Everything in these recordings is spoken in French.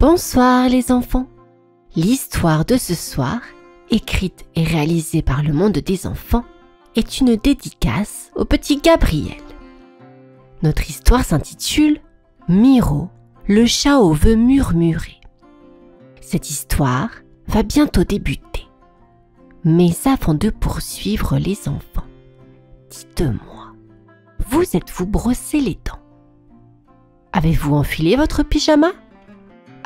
Bonsoir les enfants. L'histoire de ce soir, écrite et réalisée par le monde des enfants, est une dédicace au petit Gabriel. Notre histoire s'intitule Miro, le chat aux vœux murmurés. Cette histoire va bientôt débuter. Mais avant de poursuivre les enfants, dites-moi, vous êtes-vous brossé les dents? Avez-vous enfilé votre pyjama?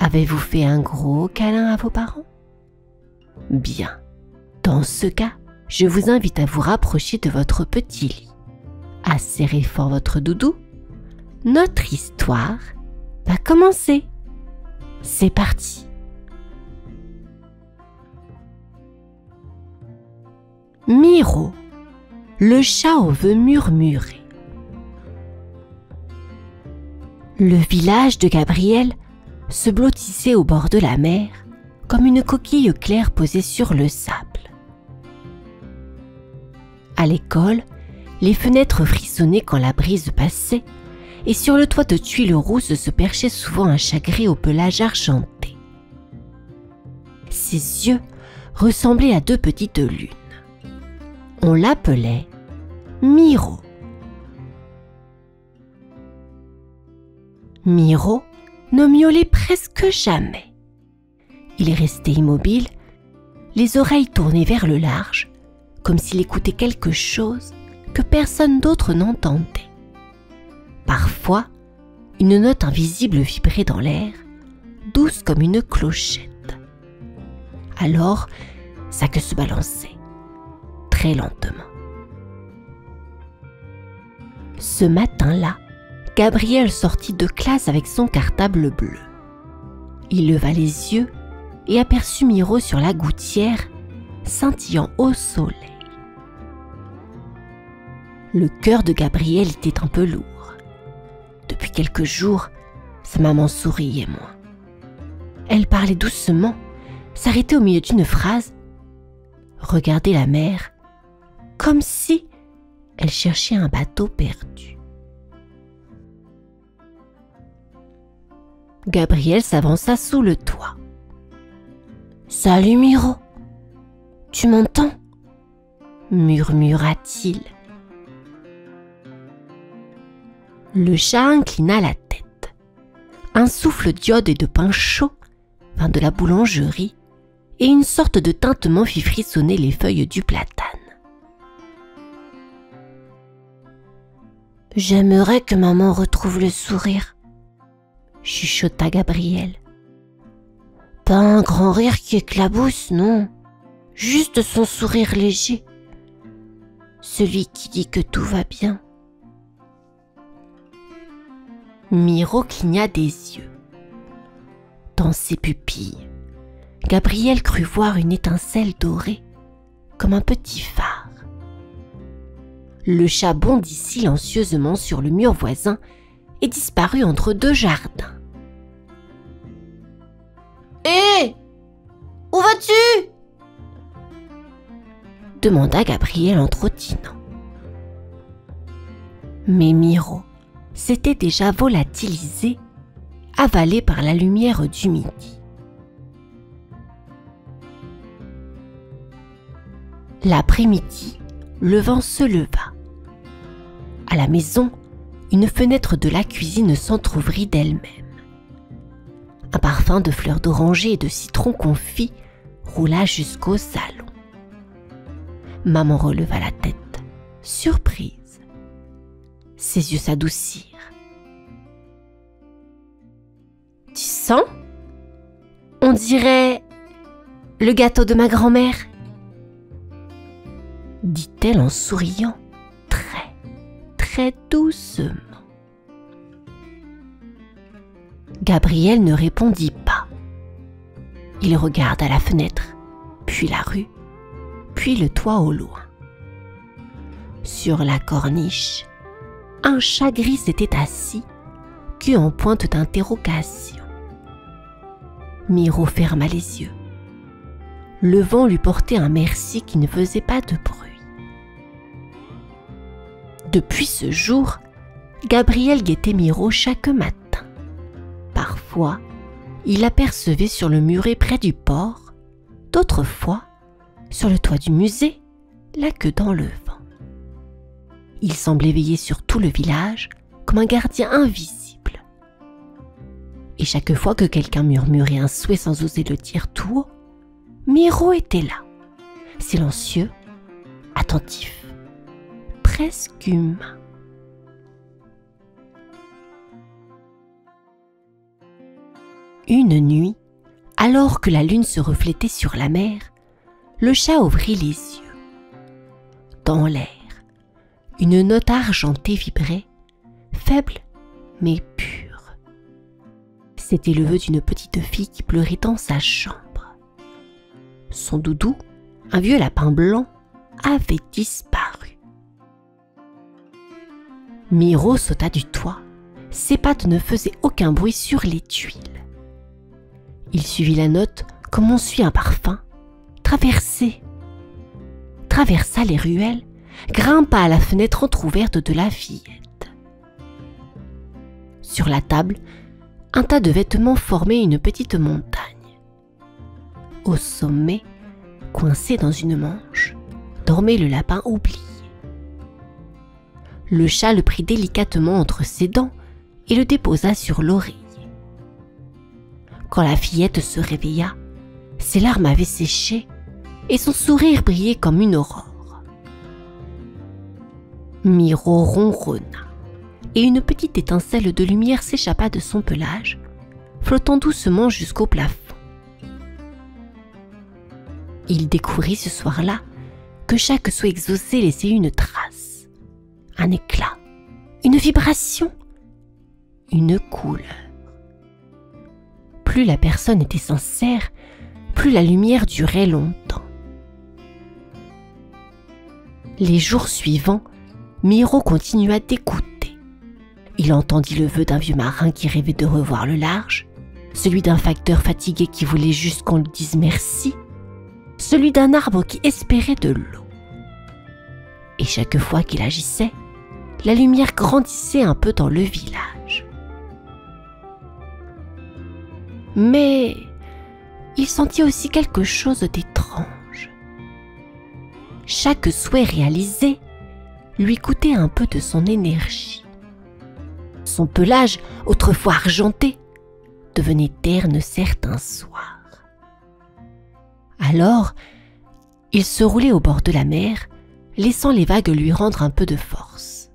Avez-vous fait un gros câlin à vos parents? Bien, dans ce cas, je vous invite à vous rapprocher de votre petit lit, à serrer fort votre doudou. Notre histoire va commencer. C'est parti. Miro, le chat aux vœux murmurés. Le village de Gabriel se blottissait au bord de la mer comme une coquille claire posée sur le sable. À l'école, les fenêtres frissonnaient quand la brise passait et sur le toit de tuiles rousses se perchait souvent un chat gris au pelage argenté. Ses yeux ressemblaient à deux petites lunes. On l'appelait Miro. Miro ne miaulait presque jamais. Il restait immobile, les oreilles tournées vers le large, comme s'il écoutait quelque chose que personne d'autre n'entendait. Parfois, une note invisible vibrait dans l'air, douce comme une clochette. Alors, sa queue se balançait, très lentement. Ce matin-là, Gabriel sortit de classe avec son cartable bleu. Il leva les yeux et aperçut Miro sur la gouttière, scintillant au soleil. Le cœur de Gabriel était un peu lourd. Depuis quelques jours, sa maman souriait moins. Elle parlait doucement, s'arrêtait au milieu d'une phrase, regardait la mer, comme si elle cherchait un bateau perdu. Gabriel s'avança sous le toit. « Salut Miro, tu m'entends ?» murmura-t-il. Le chat inclina la tête. Un souffle d'iode et de pain chaud vint de la boulangerie et une sorte de tintement fit frissonner les feuilles du platane. « J'aimerais que maman retrouve le sourire, » chuchota Gabriel. « Pas un grand rire qui éclabousse, non, juste son sourire léger, celui qui dit que tout va bien. » Miro cligna des yeux. Dans ses pupilles, Gabriel crut voir une étincelle dorée, comme un petit phare. Le chat bondit silencieusement sur le mur voisin et disparut entre deux jardins. « Hé! Où vas-tu » demanda Gabriel en trottinant. Mais Miro s'était déjà volatilisé, avalé par la lumière du midi. L'après-midi, le vent se leva. À la maison, une fenêtre de la cuisine s'entr'ouvrit d'elle-même. Un parfum de fleurs d'oranger et de citron confit roula jusqu'au salon. Maman releva la tête, surprise. Ses yeux s'adoucirent. « Tu sens? On dirait le gâteau de ma grand-mère, » dit-elle en souriant très doucement. Gabriel ne répondit pas. Il regarda la fenêtre, puis la rue, puis le toit au loin. Sur la corniche, un chat gris s'était assis, queue en pointe d'interrogation. Miro ferma les yeux. Le vent lui portait un merci qui ne faisait pas de bruit. Depuis ce jour, Gabriel guettait Miro chaque matin. Parfois, il apercevait sur le muret près du port, d'autres fois, sur le toit du musée, la queue dans le vent. Il semblait veiller sur tout le village comme un gardien invisible. Et chaque fois que quelqu'un murmurait un souhait sans oser le dire tout haut, Miro était là, silencieux, attentif, presque humain. Une nuit, alors que la lune se reflétait sur la mer, le chat ouvrit les yeux. Dans l'air, une note argentée vibrait, faible mais pure. C'était le vœu d'une petite fille qui pleurait dans sa chambre. Son doudou, un vieux lapin blanc, avait disparu. Miro sauta du toit. Ses pattes ne faisaient aucun bruit sur les tuiles. Il suivit la note comme on suit un parfum, traversa les ruelles, grimpa à la fenêtre entr'ouverte de la fillette. Sur la table, un tas de vêtements formait une petite montagne. Au sommet, coincé dans une manche, dormait le lapin oublié. Le chat le prit délicatement entre ses dents et le déposa sur l'oreiller. Quand la fillette se réveilla, ses larmes avaient séché et son sourire brillait comme une aurore. Miro ronronna et une petite étincelle de lumière s'échappa de son pelage, flottant doucement jusqu'au plafond. Il découvrit ce soir-là que chaque souhait exaucé laissait une trace, un éclat, une vibration, une couleur. Plus la personne était sincère, plus la lumière durait longtemps. Les jours suivants, Miro continua d'écouter. Il entendit le vœu d'un vieux marin qui rêvait de revoir le large, celui d'un facteur fatigué qui voulait juste qu'on lui dise merci, celui d'un arbre qui espérait de l'eau. Et chaque fois qu'il agissait, la lumière grandissait un peu dans le village. Mais il sentit aussi quelque chose d'étrange. Chaque souhait réalisé lui coûtait un peu de son énergie. Son pelage, autrefois argenté, devenait terne certains soirs. Alors, il se roulait au bord de la mer, laissant les vagues lui rendre un peu de force.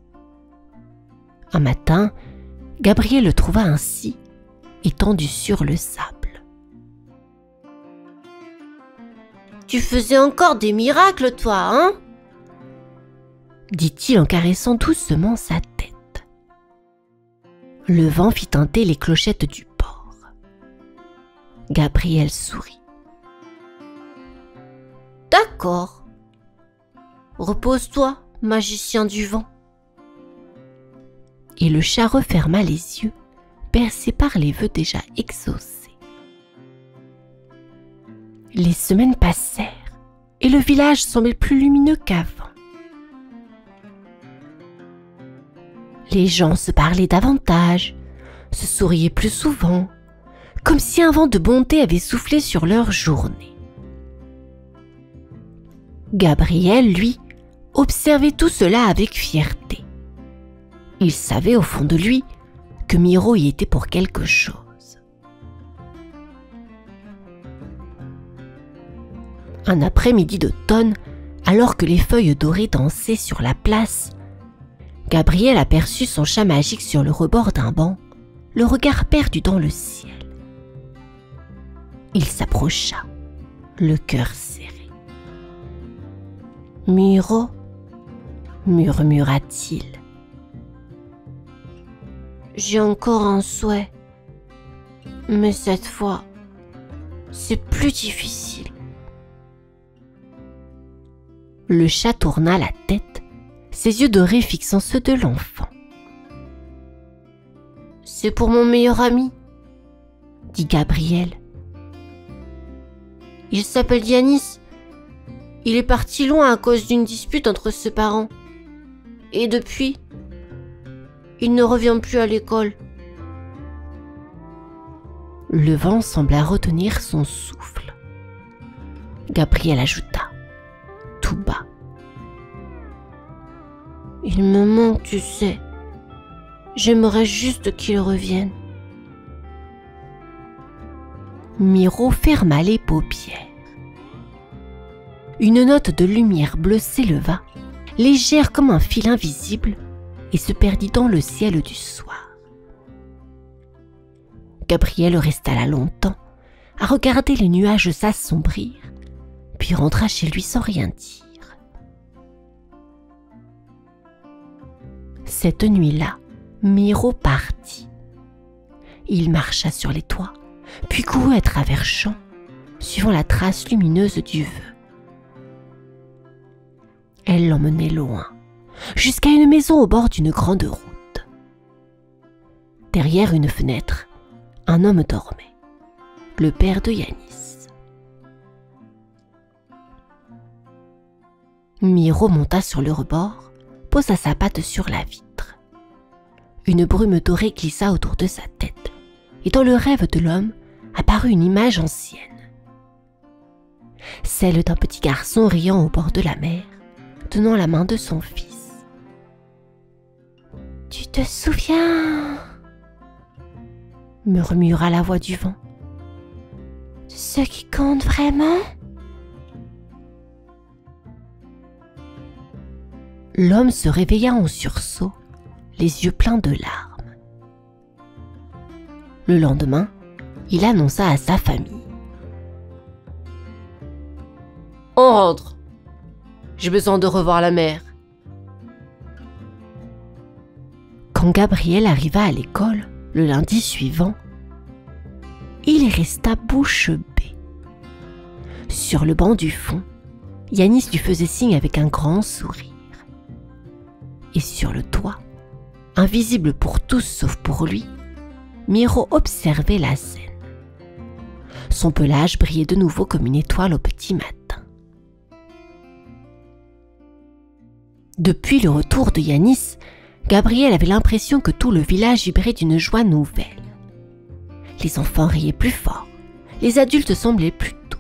Un matin, Gabriel le trouva ainsi, étendu sur le sable. « Tu faisais encore des miracles, toi, hein ?» dit-il en caressant doucement sa tête. Le vent fit tinter les clochettes du port. Gabriel sourit. « D'accord. Repose-toi, magicien du vent. » Et le chat referma les yeux, bercé par les vœux déjà exaucés. Les semaines passèrent et le village semblait plus lumineux qu'avant. Les gens se parlaient davantage, se souriaient plus souvent, comme si un vent de bonté avait soufflé sur leur journée. Gabriel, lui, observait tout cela avec fierté. Il savait au fond de lui que Miro y était pour quelque chose. Un après-midi d'automne, alors que les feuilles dorées dansaient sur la place, Gabriel aperçut son chat magique sur le rebord d'un banc, le regard perdu dans le ciel. Il s'approcha, le cœur serré. « Miro » murmura-t-il. « J'ai encore un souhait, mais cette fois, c'est plus difficile. » Le chat tourna la tête, ses yeux dorés fixant ceux de l'enfant. « C'est pour mon meilleur ami, » dit Gabriel. « Il s'appelle Yanis. Il est parti loin à cause d'une dispute entre ses parents. Et depuis, il ne revient plus à l'école. » Le vent sembla retenir son souffle. Gabriel ajouta, tout bas. « Il me manque, tu sais. J'aimerais juste qu'il revienne. » Miro ferma les paupières. Une note de lumière bleue s'éleva, légère comme un fil invisible, et se perdit dans le ciel du soir. Gabriel resta là longtemps, à regarder les nuages s'assombrir, puis rentra chez lui sans rien dire. Cette nuit-là, Miro partit. Il marcha sur les toits, puis courut à travers champs, suivant la trace lumineuse du vœu. Elle l'emmenait loin, jusqu'à une maison au bord d'une grande route. Derrière une fenêtre, un homme dormait, le père de Yanis. Miro monta sur le rebord, posa sa patte sur la vitre. Une brume dorée glissa autour de sa tête, et dans le rêve de l'homme apparut une image ancienne. Celle d'un petit garçon riant au bord de la mer, tenant la main de son fils. « Tu te souviens ?» murmura la voix du vent. « De ce qui compte vraiment ?» L'homme se réveilla en sursaut, les yeux pleins de larmes. Le lendemain, il annonça à sa famille. « On rentre. J'ai besoin de revoir la mère. » Quand Gabriel arriva à l'école, le lundi suivant, il resta bouche bée. Sur le banc du fond, Yanis lui faisait signe avec un grand sourire. Et sur le toit, invisible pour tous sauf pour lui, Miro observait la scène. Son pelage brillait de nouveau comme une étoile au petit matin. Depuis le retour de Yanis, Gabriel avait l'impression que tout le village vibrait d'une joie nouvelle. Les enfants riaient plus fort, les adultes semblaient plus doux.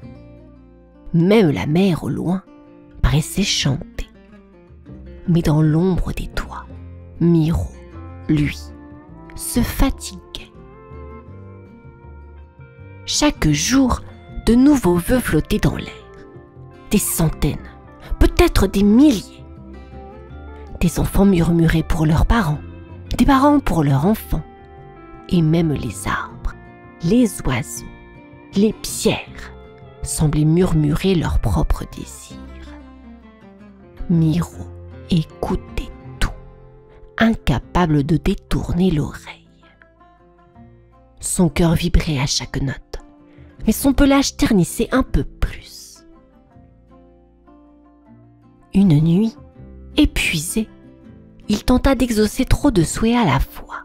Même la mer au loin paraissait chanter. Mais dans l'ombre des toits, Miro, lui, se fatiguait. Chaque jour, de nouveaux vœux flottaient dans l'air. Des centaines, peut-être des milliers. Des enfants murmuraient pour leurs parents, des parents pour leurs enfants, et même les arbres, les oiseaux, les pierres semblaient murmurer leurs propres désirs. Miro écoutait tout, incapable de détourner l'oreille. Son cœur vibrait à chaque note, mais son pelage ternissait un peu plus. Une nuit, épuisé, il tenta d'exaucer trop de souhaits à la fois.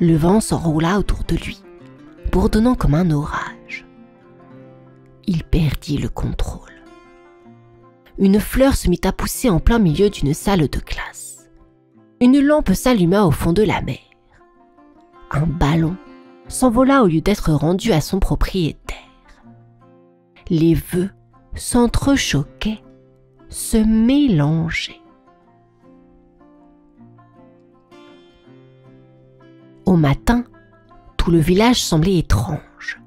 Le vent s'enroula autour de lui, bourdonnant comme un orage. Il perdit le contrôle. Une fleur se mit à pousser en plein milieu d'une salle de classe. Une lampe s'alluma au fond de la mer. Un ballon s'envola au lieu d'être rendu à son propriétaire. Les vœux s'entrechoquaient, se mélangeaient. Au matin, tout le village semblait étrange.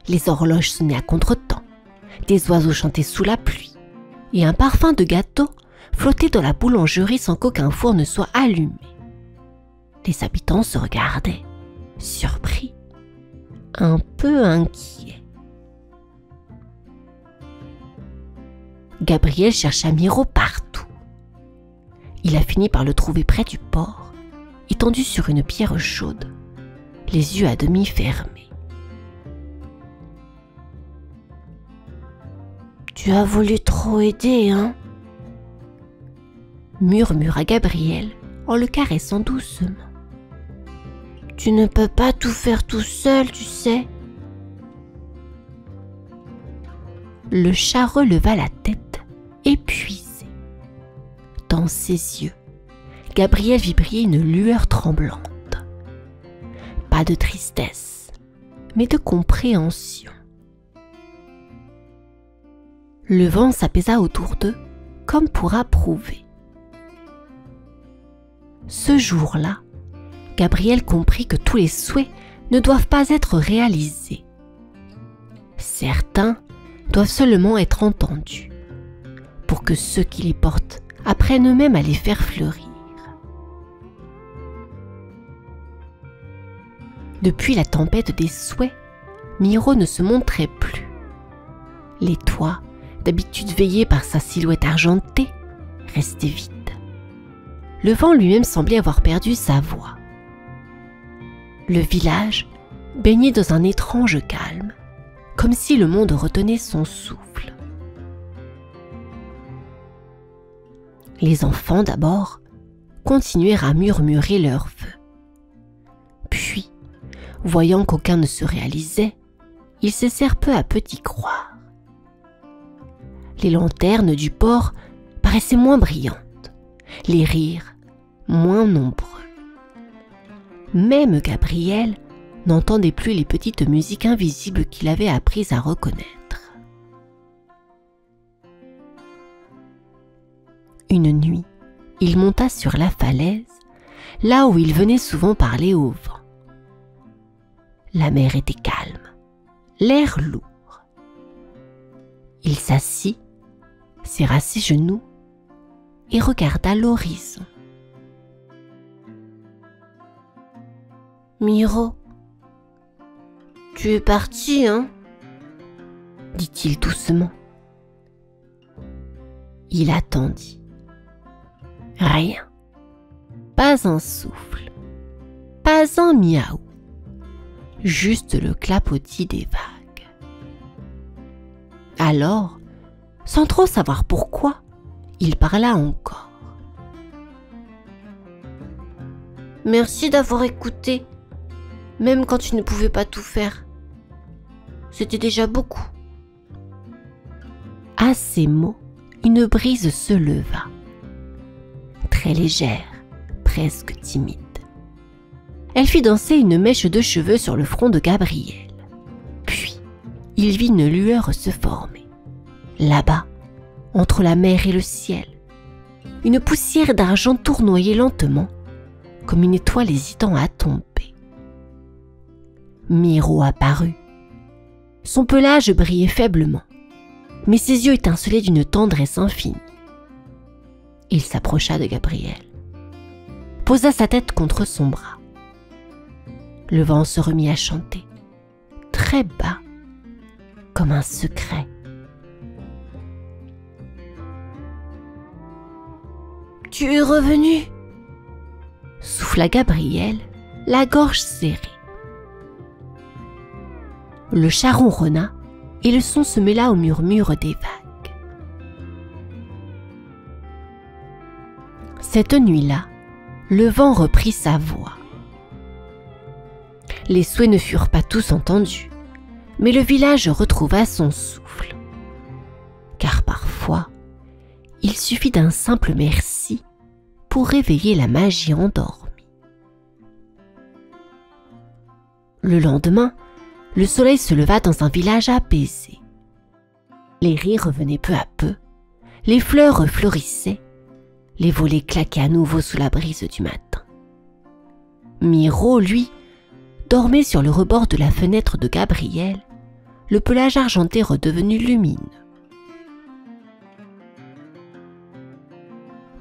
Les horloges sonnaient à contretemps, des oiseaux chantaient sous la pluie, et un parfum de gâteau flottait dans la boulangerie sans qu'aucun four ne soit allumé. Les habitants se regardaient, surpris, un peu inquiets. Gabriel chercha Miro partout. Il a fini par le trouver près du port, étendu sur une pierre chaude, les yeux à demi fermés. « Tu as voulu trop aider, hein ?» murmura Gabriel en le caressant doucement. « Tu ne peux pas tout faire tout seul, tu sais. » Le chat releva la tête, épuisé. Dans ses yeux, Gabriel vit briller une lueur tremblante. Pas de tristesse, mais de compréhension. Le vent s'apaisa autour d'eux, comme pour approuver. Ce jour-là, Gabriel comprit que tous les souhaits ne doivent pas être réalisés. Certains doivent seulement être entendus, pour que ceux qui les portent apprennent eux-mêmes à les faire fleurir. Depuis la tempête des souhaits, Miro ne se montrait plus. Les toits, d'habitude veillés par sa silhouette argentée, restaient vides. Le vent lui-même semblait avoir perdu sa voix. Le village baignait dans un étrange calme, comme si le monde retenait son souffle. Les enfants d'abord continuèrent à murmurer leurs vœux. Puis, voyant qu'aucun ne se réalisait, ils cessèrent peu à peu d'y croire. Les lanternes du port paraissaient moins brillantes, les rires moins nombreux. Même Gabriel n'entendait plus les petites musiques invisibles qu'il avait apprises à reconnaître. Une nuit, il monta sur la falaise, là où il venait souvent parler au vent. La mer était calme, l'air lourd. Il s'assit, serra ses genoux et regarda l'horizon. « Miro, tu es parti, hein ?» dit-il doucement. Il attendit. Rien. Pas un souffle. Pas un miaou. Juste le clapotis des vagues. Alors, sans trop savoir pourquoi, il parla encore. « Merci d'avoir écouté, même quand tu ne pouvais pas tout faire. C'était déjà beaucoup. » À ces mots, une brise se leva, très légère, presque timide. Elle fit danser une mèche de cheveux sur le front de Gabriel. Puis, il vit une lueur se former. Là-bas, entre la mer et le ciel, une poussière d'argent tournoyait lentement, comme une étoile hésitant à tomber. Miro apparut. Son pelage brillait faiblement, mais ses yeux étincelaient d'une tendresse infinie. Il s'approcha de Gabriel, posa sa tête contre son bras. Le vent se remit à chanter, très bas, comme un secret. « Tu es revenu !» souffla Gabriel, la gorge serrée. Le chat ronronna et le son se mêla au murmure des vagues. Cette nuit-là, le vent reprit sa voix. Les souhaits ne furent pas tous entendus, mais le village retrouva son souffle. Car parfois, il suffit d'un simple merci pour réveiller la magie endormie. Le lendemain, le soleil se leva dans un village apaisé. Les rires revenaient peu à peu, les fleurs fleurissaient, les volets claquaient à nouveau sous la brise du matin. Miro, lui, dormait sur le rebord de la fenêtre de Gabriel, le pelage argenté redevenu lumineux.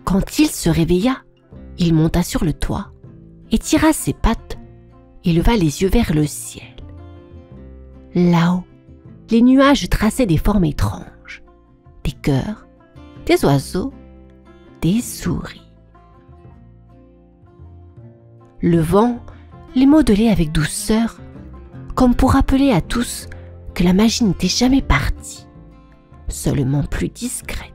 Quand il se réveilla, il monta sur le toit, étira ses pattes et leva les yeux vers le ciel. Là-haut, les nuages traçaient des formes étranges, des cœurs, des oiseaux, des souris. Le vent les modelait avec douceur, comme pour rappeler à tous que la magie n'était jamais partie, seulement plus discrète.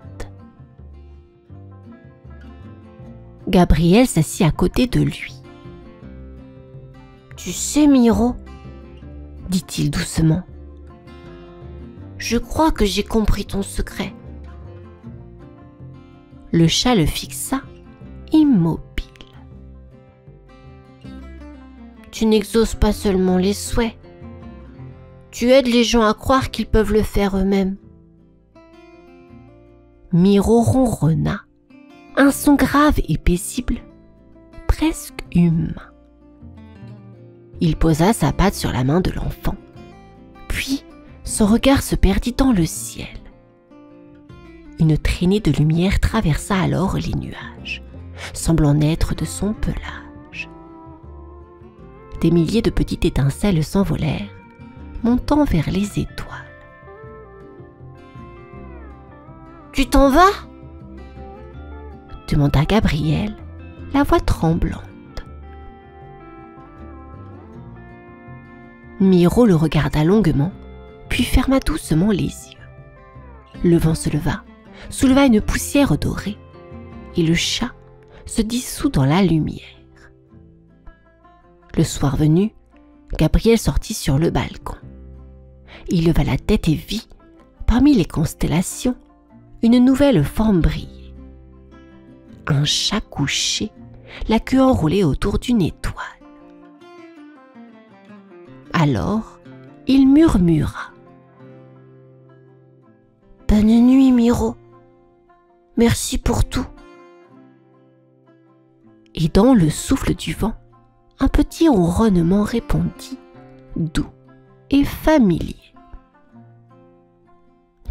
Gabriel s'assit à côté de lui. « Tu sais, Miro, » dit-il doucement, « je crois que j'ai compris ton secret. » Le chat le fixa, immobile. « Tu n'exauces pas seulement les souhaits, Tu aides les gens à croire qu'ils peuvent le faire eux-mêmes. Miro ronronna, un son grave et paisible, presque humain. Il posa sa patte sur la main de l'enfant, puis son regard se perdit dans le ciel. Une traînée de lumière traversa alors les nuages, semblant naître de son pelage. Des milliers de petites étincelles s'envolèrent, montant vers les étoiles. « Tu t'en vas ?» demanda Gabriel, la voix tremblante. Miro le regarda longuement, puis ferma doucement les yeux. Le vent se leva, souleva une poussière dorée, et le chat se dissout dans la lumière. Le soir venu, Gabriel sortit sur le balcon. Il leva la tête et vit, parmi les constellations, une nouvelle forme briller. Un chat couché, la queue enroulée autour d'une étoile. Alors, il murmura. « Bonne nuit, Miro. Merci pour tout. » Et dans le souffle du vent, un petit ronronnement répondit, doux et familier.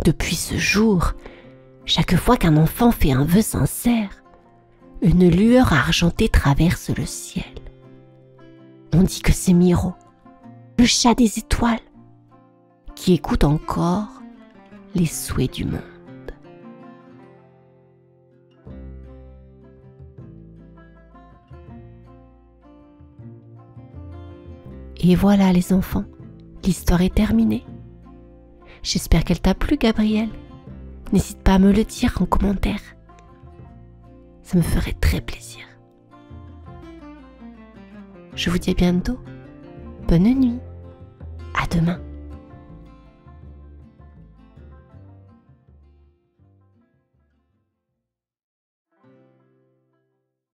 Depuis ce jour, chaque fois qu'un enfant fait un vœu sincère, une lueur argentée traverse le ciel. On dit que c'est Miro, le chat des étoiles, qui écoute encore les souhaits du monde. Et voilà les enfants, l'histoire est terminée. J'espère qu'elle t'a plu, Gabriel. N'hésite pas à me le dire en commentaire. Ça me ferait très plaisir. Je vous dis à bientôt. Bonne nuit. À demain.